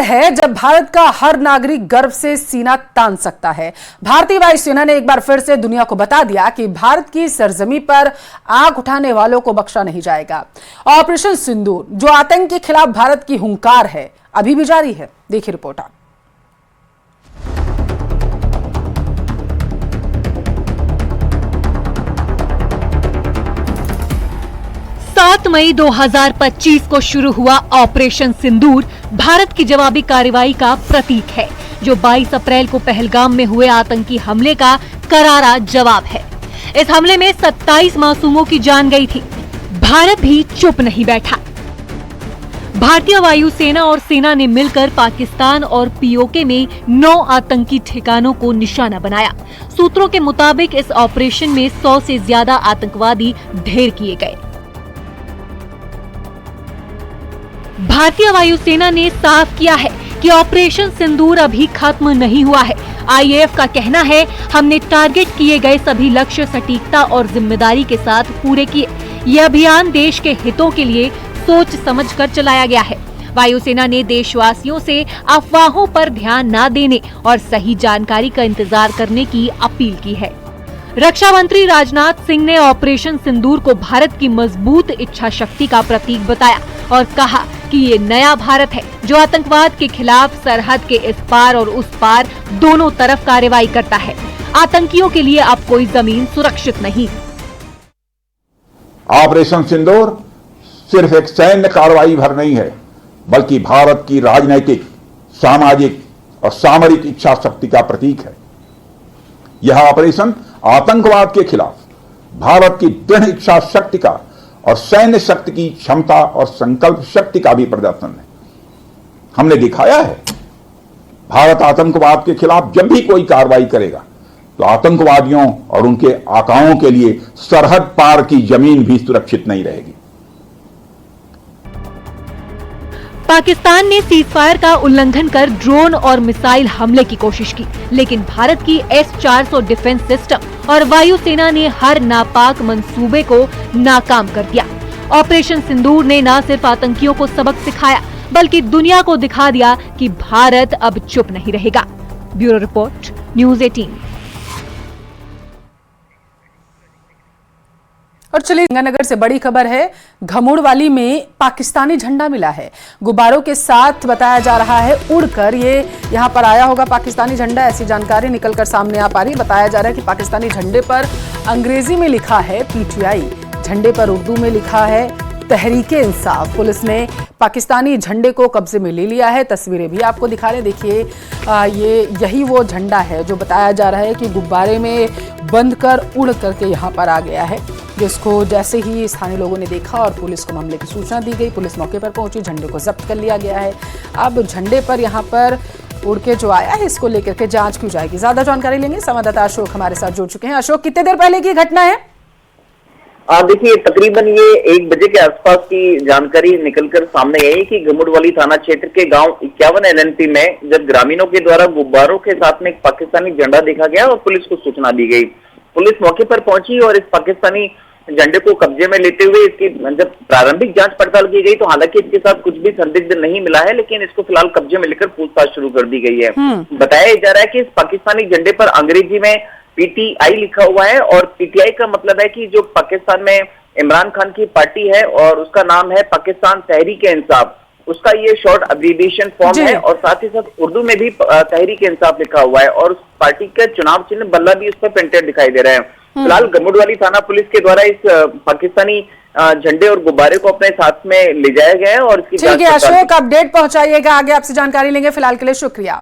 है जब भारत का हर नागरिक गर्व से सीना तान सकता है। भारतीय वायुसेना ने एक बार फिर से दुनिया को बता दिया कि भारत की सरजमी पर आंख उठाने वालों को बख्शा नहीं जाएगा। ऑपरेशन सिंदूर, जो आतंक के खिलाफ भारत की हुंकार है, अभी भी जारी है। देखिए रिपोर्ट। 7 मई 2025 को शुरू हुआ ऑपरेशन सिंदूर भारत की जवाबी कार्रवाई का प्रतीक है, जो 22 अप्रैल को पहलगाम में हुए आतंकी हमले का करारा जवाब है। इस हमले में 27 मासूमों की जान गई थी। भारत भी चुप नहीं बैठा। भारतीय वायुसेना और सेना ने मिलकर पाकिस्तान और पीओके में 9 आतंकी ठिकानों को निशाना बनाया। सूत्रों के मुताबिक इस ऑपरेशन में 100 से ज्यादा आतंकवादी ढेर किए गए। भारतीय वायुसेना ने साफ किया है कि ऑपरेशन सिंदूर अभी खत्म नहीं हुआ है। आईएएफ का कहना है, हमने टारगेट किए गए सभी लक्ष्य सटीकता और जिम्मेदारी के साथ पूरे किए। यह अभियान देश के हितों के लिए सोच समझकर चलाया गया है। वायुसेना ने देशवासियों से अफवाहों पर ध्यान न देने और सही जानकारी का इंतजार करने की अपील की है। रक्षा मंत्री राजनाथ सिंह ने ऑपरेशन सिंदूर को भारत की मजबूत इच्छा शक्ति का प्रतीक बताया और कहा कि ये नया भारत है जो आतंकवाद के खिलाफ सरहद के इस पार और उस पार दोनों तरफ कार्रवाई करता है। आतंकियों के लिए अब कोई जमीन सुरक्षित नहीं। ऑपरेशन सिंदूर सिर्फ एक सैन्य कार्रवाई भर नहीं है, बल्कि भारत की राजनैतिक, सामाजिक और सामरिक इच्छा शक्ति का प्रतीक है। यह ऑपरेशन आतंकवाद के खिलाफ भारत की दृढ़ इच्छा शक्ति का और सैन्य शक्ति की क्षमता और संकल्प शक्ति का भी प्रदर्शन है। हमने दिखाया है, भारत आतंकवाद के खिलाफ जब भी कोई कार्रवाई करेगा तो आतंकवादियों और उनके आकाओं के लिए सरहद पार की जमीन भी सुरक्षित नहीं रहेगी। पाकिस्तान ने सीजफायर का उल्लंघन कर ड्रोन और मिसाइल हमले की कोशिश की, लेकिन भारत की S-400 डिफेंस सिस्टम और वायुसेना ने हर नापाक मंसूबे को नाकाम कर दिया। ऑपरेशन सिंदूर ने न सिर्फ आतंकियों को सबक सिखाया, बल्कि दुनिया को दिखा दिया कि भारत अब चुप नहीं रहेगा। Bureau report, news 18। और चलिए गंगानगर से बड़ी खबर है। घमुड़वाली में पाकिस्तानी झंडा मिला है। गुब्बारों के साथ बताया जा रहा है उड़कर ये यहां पर आया होगा पाकिस्तानी झंडा, ऐसी जानकारी निकलकर सामने आ पा रही। बताया जा रहा है कि पाकिस्तानी झंडे पर अंग्रेजी में लिखा है PTI, झंडे पर उर्दू में लिखा है तहरीके इंसाफ। पुलिस ने पाकिस्तानी झंडे को कब्जे में ले लिया है। तस्वीरें भी आपको दिखा रहे, देखिए यही वो झंडा है जो बताया जा रहा है कि गुब्बारे में बंद कर उड़ करके यहाँ पर आ गया है, जिसको जैसे ही स्थानीय लोगों ने देखा और पुलिस को मामले की सूचना दी गई। पुलिस मौके पर पहुंची, झंडे को जब्त कर लिया गया है। अब झंडे पर यहाँ पर उड़ के जो आया है, इसको लेकर के जांच की जाएगी। ज्यादा जानकारी लेंगे, संवाददाता अशोक हमारे साथ जुड़ चुके हैं। अशोक, कितने देर पहले की घटना है? देखिए, तकरीबन ये 1 बजे के आसपास की जानकारी निकलकर सामने आई कि घमुड़वाली थाना क्षेत्र के गांव 51 LNP में जब ग्रामीणों के द्वारा गुब्बारों के साथ में एक पाकिस्तानी झंडा देखा गया और पुलिस को सूचना दी गई। पुलिस मौके पर पहुंची और इस पाकिस्तानी झंडे को कब्जे में लेते हुए इसकी जब प्रारंभिक जांच पड़ताल की गई तो हालांकि इसके साथ कुछ भी संदिग्ध नहीं मिला है, लेकिन इसको फिलहाल कब्जे में लेकर पूछताछ शुरू कर दी गई है। बताया जा रहा है कि इस पाकिस्तानी झंडे पर अंग्रेजी में PTI लिखा हुआ है और PTI का मतलब है कि जो पाकिस्तान में इमरान खान की पार्टी है और उसका नाम है पाकिस्तान तहरीके इंसाफ, उसका ये शॉर्ट एब्रिविएशन फॉर्म है। और साथ ही साथ उर्दू में भी तहरीके इंसाफ लिखा हुआ है और उस पार्टी का चुनाव चिन्ह बल्ला भी उस पर प्रिंटेड दिखाई दे रहा है। फिलहाल घमुड़वाली थाना पुलिस के द्वारा इस पाकिस्तानी झंडे और गुब्बारे को अपने साथ में ले जाया गया है और इसकी ठीक है अशोक, अपडेट पहुंचाइएगा, आगे आपसे जानकारी लेंगे। फिलहाल के लिए शुक्रिया।